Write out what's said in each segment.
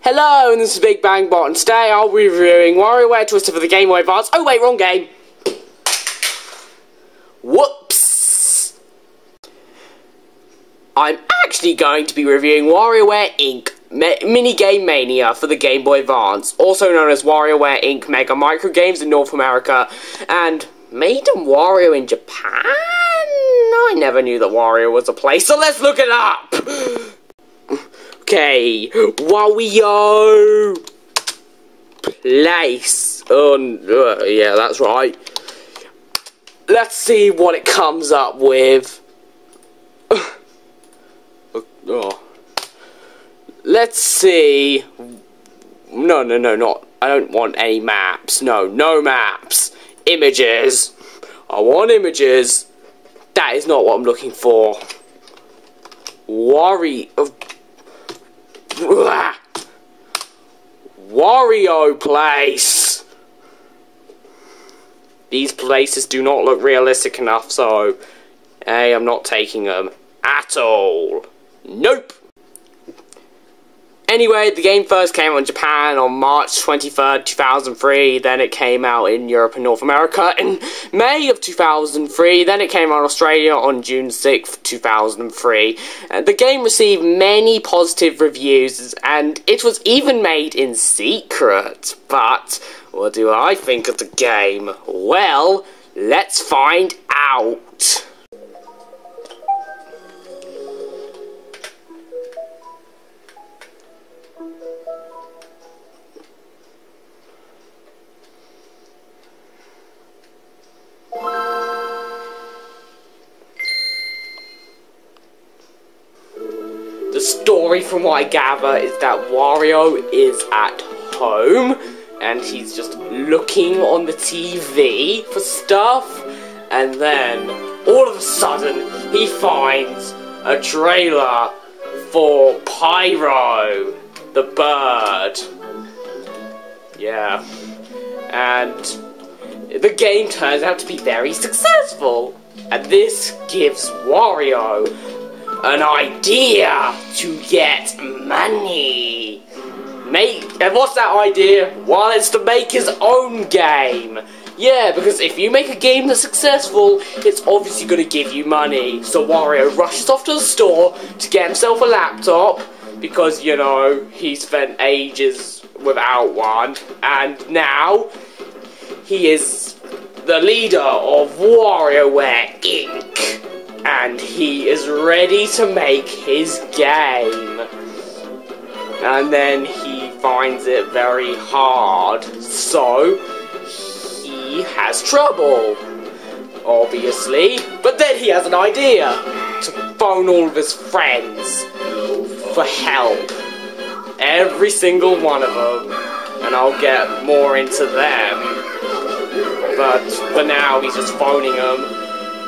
Hello, and this is Big Bang Bot, and today I'll be reviewing WarioWare Twister for the Game Boy Advance. Oh wait, wrong game! Whoops! I'm actually going to be reviewing WarioWare Inc. Minigame Mania for the Game Boy Advance, also known as WarioWare Inc. Mega Microgames in North America, and made in Wario in Japan? I never knew that Wario was a place, so let's look it up! Okay, Wario place. Oh, yeah, that's right. Let's see what it comes up with. Oh. Let's see. No, not. I don't want any maps. No maps. Images. I want images. That is not what I'm looking for. Wario place. These places do not look realistic enough, so I'm not taking them at all. Nope. Anyway, the game first came out in Japan on March 23rd, 2003, then it came out in Europe and North America in May of 2003, then it came out in Australia on June 6th, 2003. The game received many positive reviews, and it was even made in secret. But what do I think of the game? Well, let's find out. The story, from what I gather, is that Wario is at home and he's just looking on the TV for stuff, and then all of a sudden he finds a trailer for Pyro, the bird. Yeah. And the game turns out to be very successful, and this gives Wario an idea to get money. And what's that idea? Well, it's to make his own game. Yeah, because if you make a game that's successful, it's obviously going to give you money. So Wario rushes off to the store to get himself a laptop, because, you know, he spent ages without one, and now he is the leader of WarioWare Inc. And he is ready to make his game. And then he finds it very hard, so he has trouble, obviously. But then he has an idea to phone all of his friends for help. Every single one of them. And I'll get more into them. But for now, he's just phoning them.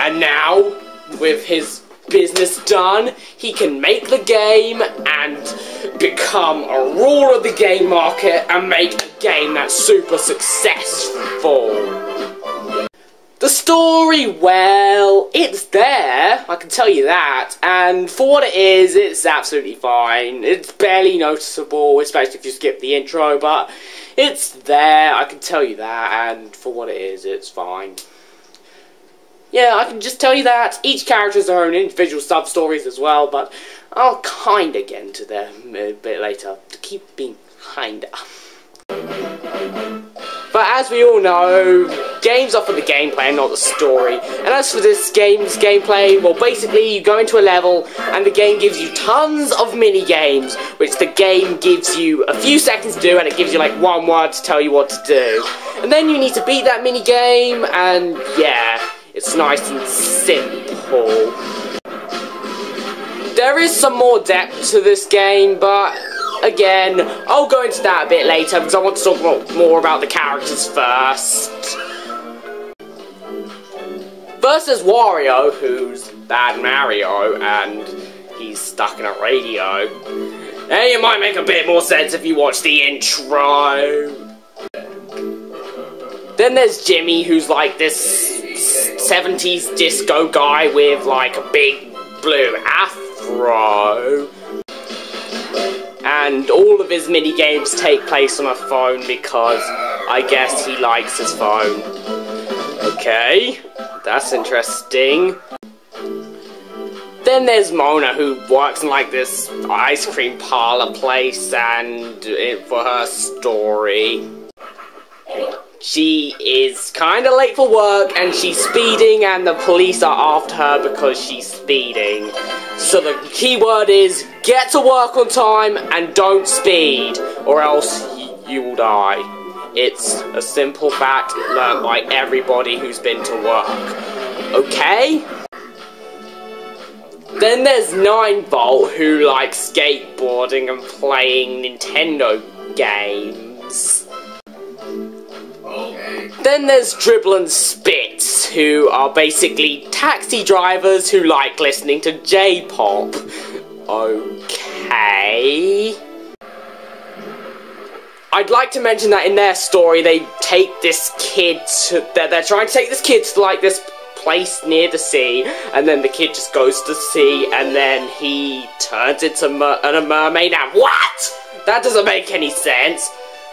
And now, with his business done, he can make the game and become a ruler of the game market and make a game that's super successful. The story, well, it's there, I can tell you that, and for what it is, it's absolutely fine. It's barely noticeable, especially if you skip the intro, but it's there, I can tell you that, and for what it is, it's fine. Yeah, I can just tell you that. Each character has their own individual sub-stories as well, but I'll kinda get into them a bit later, to keep being kinda. But as we all know, games are for the gameplay and not the story. And as for this game's gameplay, well, basically you go into a level and the game gives you tons of mini-games, which the game gives you a few seconds to do, and it gives you like one word to tell you what to do. And then you need to beat that mini-game, and yeah, it's nice and simple. There is some more depth to this game, but again, I'll go into that a bit later because I want to talk more about the characters first. First there's Wario, who's Bad Mario, and he's stuck in a radio. And it might make a bit more sense if you watch the intro. Then there's Jimmy, who's like this 70s disco guy with like a big blue afro. and all of his mini games take place on a phone because I guess he likes his phone. Okay, that's interesting. Then there's Mona, who works in like this ice cream parlor place, and for her story, she is kind of late for work, and she's speeding, and the police are after her because she's speeding. So the key word is, get to work on time, and don't speed, or else you will die. It's a simple fact learned by everybody who's been to work. Okay? Then there's 9-Volt, who likes skateboarding and playing Nintendo games. Then there's Dribble and Spitz, who are basically taxi drivers who like listening to J-pop. Okay. I'd like to mention that in their story, they take this kid to... They're trying to take this kid to, like, this place near the sea, and then the kid just goes to the sea, and then he turns into a mermaid, and what? That doesn't make any sense.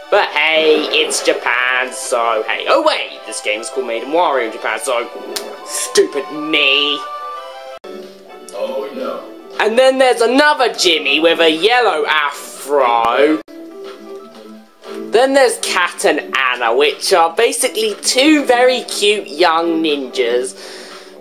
But hey, it's Japan, so hey. Oh wait, this game's called Made in Wario in Japan, so stupid me. Oh no. And then there's another Jimmy with a yellow afro. Then there's Kat and Anna, which are basically two very cute young ninjas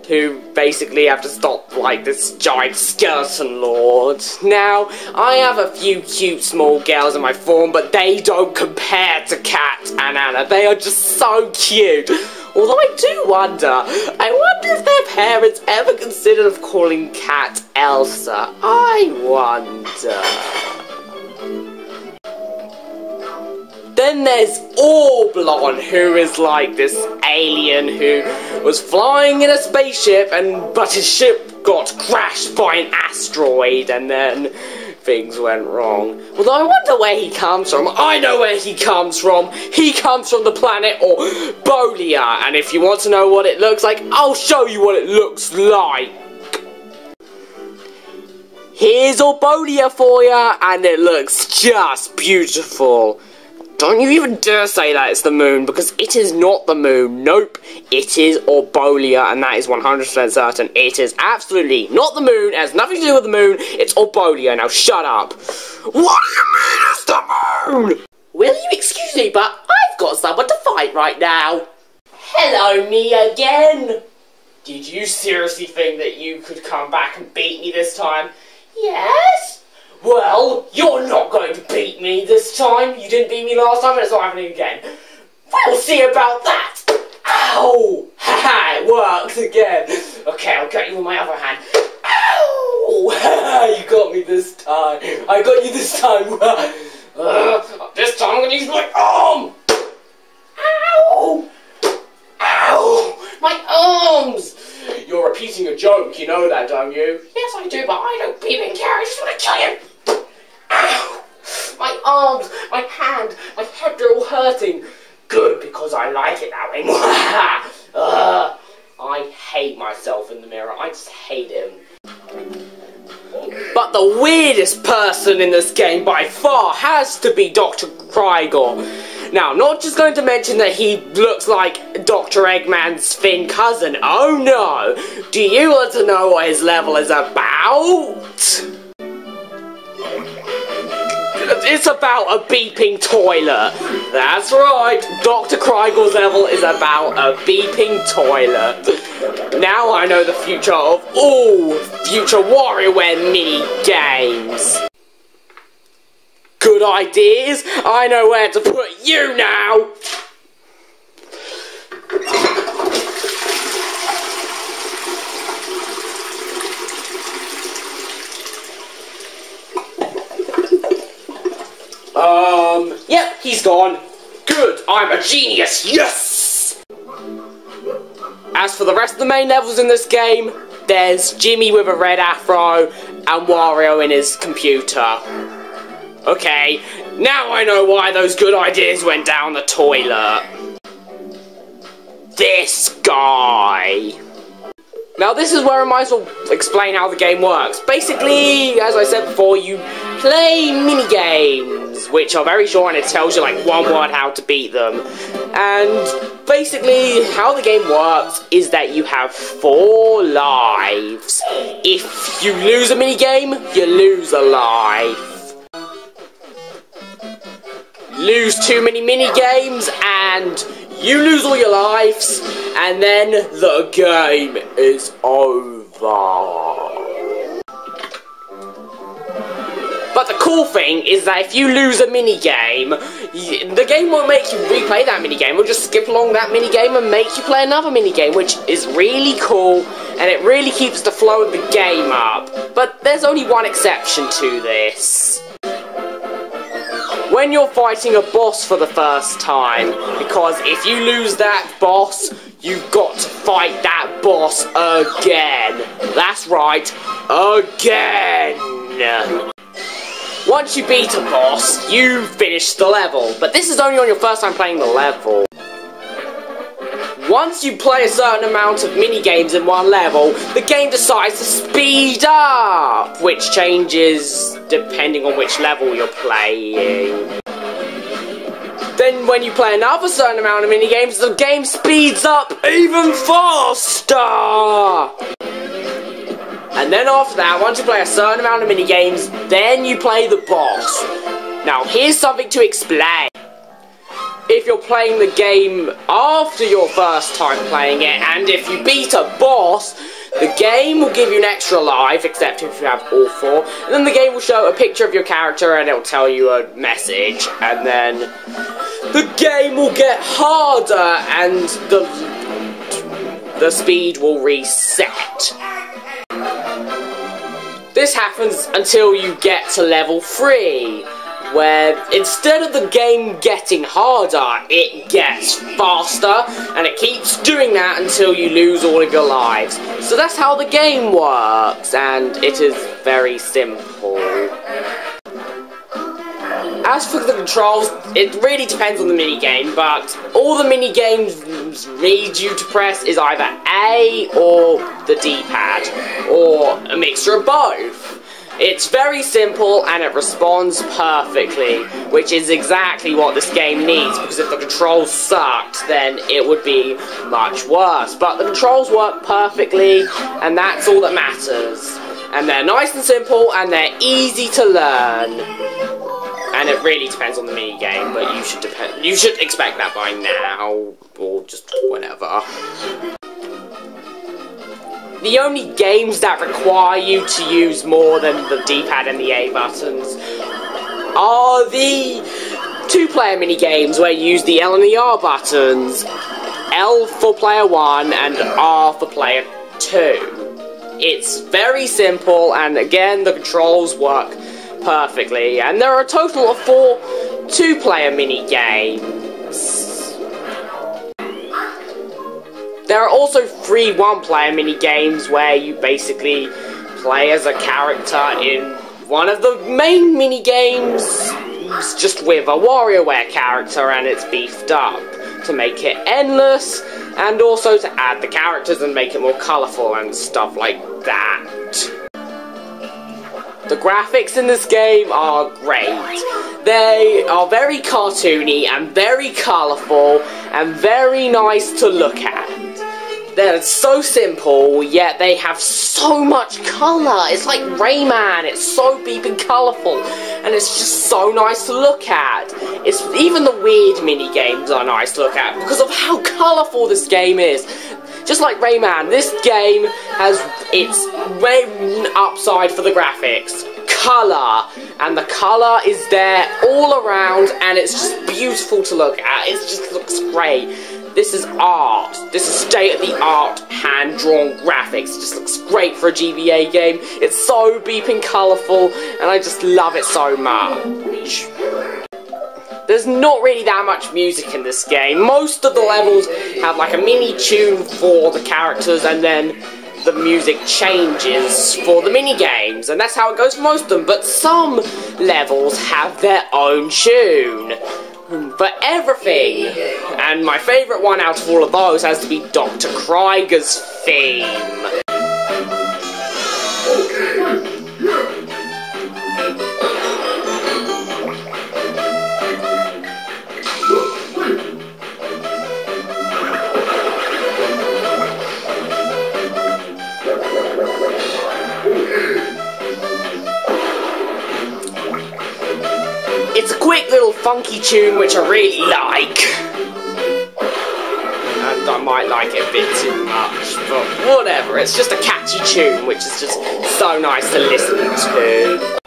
who basically have to stop, like, this giant skeleton lord. Now, I have a few cute small girls in my form, but they don't compare to Kat and Anna. They are just so cute. Although I do wonder, if their parents ever considered of calling Kat Elsa. I wonder. Then there's Orblon, who is like this alien who was flying in a spaceship, but his ship got crashed by an asteroid, and then things went wrong. Although I wonder where he comes from. I know where he comes from. He comes from the planet Orbolia, and if you want to know what it looks like, I'll show you what it looks like. Here's Orbolia for ya, and it looks just beautiful. Don't you even dare say that it's the moon, because it is not the moon. Nope, it is Orbolia, and that is 100% certain. It is absolutely not the moon. It has nothing to do with the moon. It's Orbolia. Now shut up. What do you mean it's the moon? Will you excuse me, but I've got someone to fight right now. Hello, me again. Did you seriously think that you could come back and beat me this time? Yes. Well, you're not going to beat me this time. You didn't beat me last time, and it's not happening again. We'll see about that. Ow! Haha, it worked again. Okay, I'll get you with my other hand. Ow! You got me this time. I got you this time. This time I'm going to use my arm. Ow! Ow! My arms! You're repeating a joke, you know that, don't you? Yes, I do, but I don't even care. I just want to kill you. Ow! My arms, my hand, my head, they're all hurting. Good, because I like it that way. I hate myself in the mirror. I just hate him. But the weirdest person in this game by far has to be Dr. Krygor. Now, not just going to mention that he looks like Dr. Eggman's thin cousin. Oh no! Do you want to know what his level is about? It's about a beeping toilet. That's right, Dr. Krygor's level is about a beeping toilet. Now I know the future of all future WarioWare mini games. Good ideas? I know where to put you now! Yep, he's gone. Good, I'm a genius, yes! As for the rest of the main levels in this game, there's Jimmy with a red afro and Wario in his computer. Okay, now I know why those good ideas went down the toilet. This guy. Now this is where I might as well explain how the game works. Basically, as I said before, you play minigames, which are very short and it tells you like one word how to beat them. And basically how the game works is that you have 4 lives. If you lose a minigame, you lose a life. Lose too many minigames and you lose all your lives, and then the game is over. But the cool thing is that if you lose a minigame, the game won't make you replay that minigame. It'll just skip along that minigame and make you play another minigame, which is really cool, and it really keeps the flow of the game up. But there's only one exception to this. When you're fighting a boss for the first time, because if you lose that boss, you've got to fight that boss again. That's right, again. Once you beat a boss, you finish the level, but this is only on your first time playing the level. Once you play a certain amount of minigames in one level, the game decides to speed up, which changes depending on which level you're playing. Then when you play another certain amount of minigames, the game speeds up even faster! And then after that, once you play a certain amount of minigames, then you play the boss. Now here's something to explain. If you're playing the game after your first time playing it, and if you beat a boss, the game will give you an extra life, except if you have all 4, and then the game will show a picture of your character and it'll tell you a message, and then the game will get harder and the speed will reset. This happens until you get to level 3. Where instead of the game getting harder, it gets faster, and it keeps doing that until you lose all of your lives. So that's how the game works, and it is very simple. As for the controls, it really depends on the minigame, but all the minigames need you to press is either A or the D-pad, or a mixture of both. It's very simple and it responds perfectly, which is exactly what this game needs, because if the controls sucked, then it would be much worse. But the controls work perfectly, and that's all that matters. And they're nice and simple, and they're easy to learn. And it really depends on the minigame, but you should expect that by now, or just whenever. The only games that require you to use more than the D-pad and the A buttons are the 2-player minigames where you use the L and the R buttons. L for player 1 and R for player 2. It's very simple, and again, the controls work perfectly. And there are a total of 4 2-player minigames. There are also 3 1-player minigames where you basically play as a character in one of the main minigames, just with a WarioWare character, and it's beefed up to make it endless, and also to add the characters and make it more colourful and stuff like that. The graphics in this game are great. They are very cartoony and very colourful and very nice to look at. They're so simple, yet they have so much colour. It's like Rayman, it's so beeping colourful, and it's just so nice to look at. Even the weird mini-games are nice to look at because of how colourful this game is. Just like Rayman, this game has its main upside for the graphics. Colour, and the colour is there all around, and it's just beautiful to look at. It just looks great. This is art. This is state-of-the-art hand-drawn graphics. It just looks great for a GBA game. It's so beeping colourful, and I just love it so much. There's not really that much music in this game. Most of the levels have like a mini tune for the characters, and then the music changes for the mini games, and that's how it goes for most of them. But some levels have their own tune for everything, and my favourite one out of all of those has to be Dr. Krieger's theme. It's a quick little funky tune which I really like. And I might like it a bit too much, but whatever. It's just a catchy tune which is just so nice to listen to.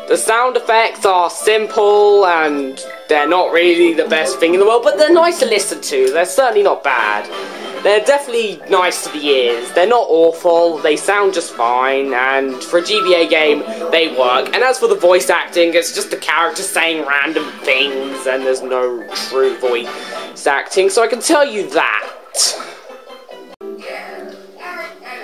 The sound effects are simple and they're not really the best thing in the world, but they're nice to listen to. They're certainly not bad. They're definitely nice to the ears. They're not awful, they sound just fine, and for a GBA game, they work. And as for the voice acting, it's just the characters saying random things, and there's no true voice acting, so I can tell you that.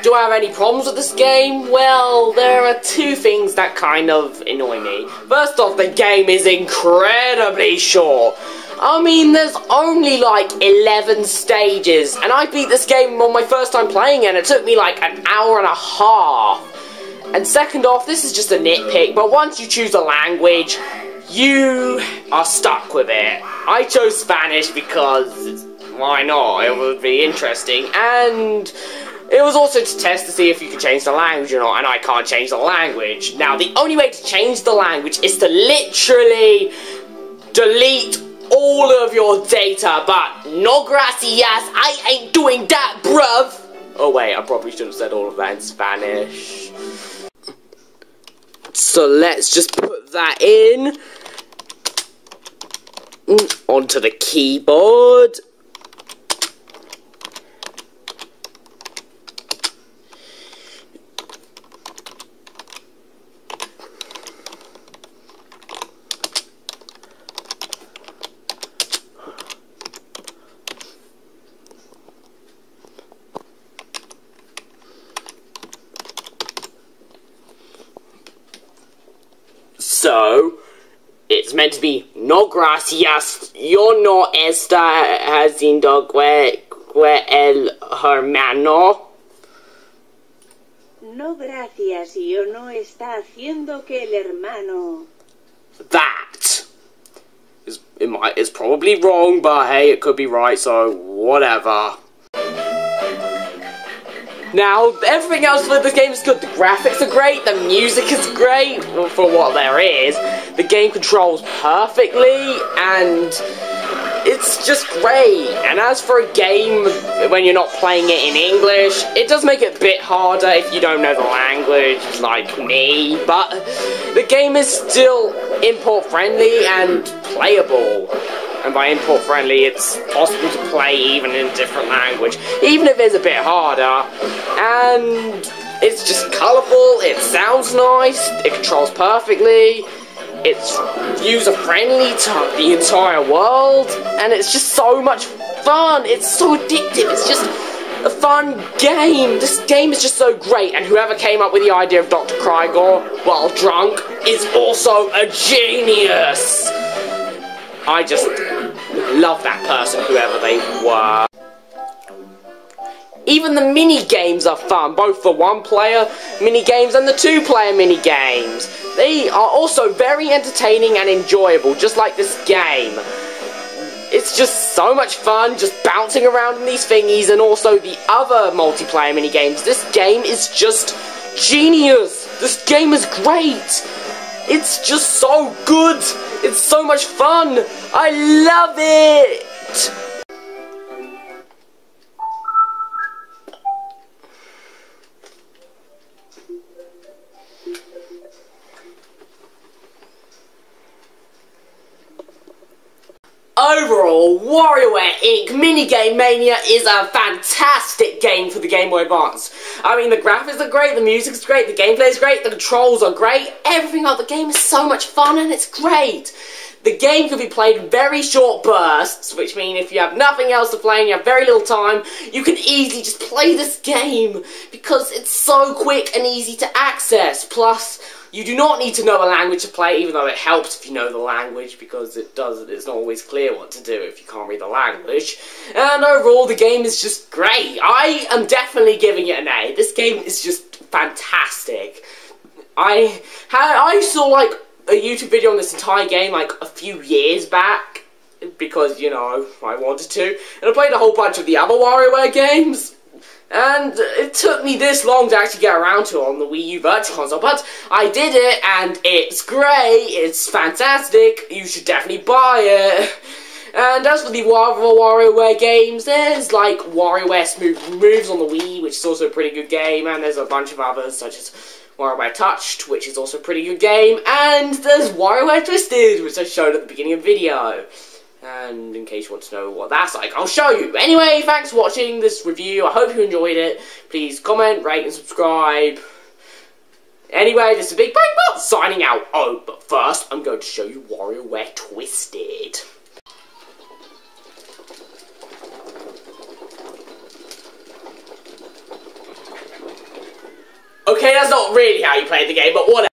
Do I have any problems with this game? Well, there are two things that kind of annoy me. First off, the game is incredibly short. I mean, there's only like 11 stages, and I beat this game on my first time playing it, and it took me like an hour and a half. And second off, this is just a nitpick, but once you choose a language, you are stuck with it. I chose Spanish because, why not? It would be interesting, and it was also to test to see if you could change the language or not, and I can't change the language. Now, the only way to change the language is to literally delete all of your data, but no gracias, I ain't doing that, bruv! Oh wait, I probably should have said all of that in Spanish. So let's just put that in onto the keyboard. So, it's meant to be, no gracias, yo no está haciendo que el hermano. No gracias, yo no está haciendo que el hermano. That is probably wrong, but hey, it could be right, so whatever. Now, everything else for this game is good. The graphics are great, the music is great, for what there is. The game controls perfectly, and it's just great. And as for a game, when you're not playing it in English, it does make it a bit harder if you don't know the language, like me. But the game is still import-friendly and playable. And by import friendly, it's possible to play even in a different language, even if it's a bit harder. And it's just colourful, it sounds nice, it controls perfectly, it's user friendly to the entire world, and it's just so much fun. It's so addictive. It's just a fun game. This game is just so great, and whoever came up with the idea of Dr. Krygor while drunk is also a genius. I just love that person, whoever they were. Even the mini-games are fun, both the one-player mini-games and the two-player mini-games. They are also very entertaining and enjoyable, just like this game. It's just so much fun, just bouncing around in these thingies, and also the other multiplayer mini-games. This game is just genius. This game is great. It's just so good. It's so much fun. I love it. Overall, WarioWare Inc. Minigame Mania is a fantastic game for the Game Boy Advance. I mean, the graphics are great, the music's great, the gameplay is great, the controls are great, everything about the game is so much fun and it's great. The game can be played in very short bursts, which mean if you have nothing else to play and you have very little time, you can easily just play this game because it's so quick and easy to access. Plus, you do not need to know a language to play, even though it helps if you know the language, because it's not always clear what to do if you can't read the language. And overall, the game is just great. I am definitely giving it an A. This game is just fantastic. I saw like a YouTube video on this entire game like a few years back, because, you know, I wanted to, and I played a whole bunch of the other WarioWare games, And it took me this long to actually get around to it on the Wii U Virtual Console, but I did it, and it's great, it's fantastic, you should definitely buy it. And as for the WarioWare games, there's like WarioWare Smooth Moves on the Wii, which is also a pretty good game, and there's a bunch of others, such as WarioWare Touched, which is also a pretty good game, and there's WarioWare Twisted, which I showed at the beginning of the video. And in case you want to know what that's like, I'll show you. Anyway, thanks for watching this review. I hope you enjoyed it. Please comment, rate, and subscribe. Anyway, this is Big Bang Bot signing out. Oh, but first, I'm going to show you WarioWare Twisted. Okay, that's not really how you play the game, but whatever.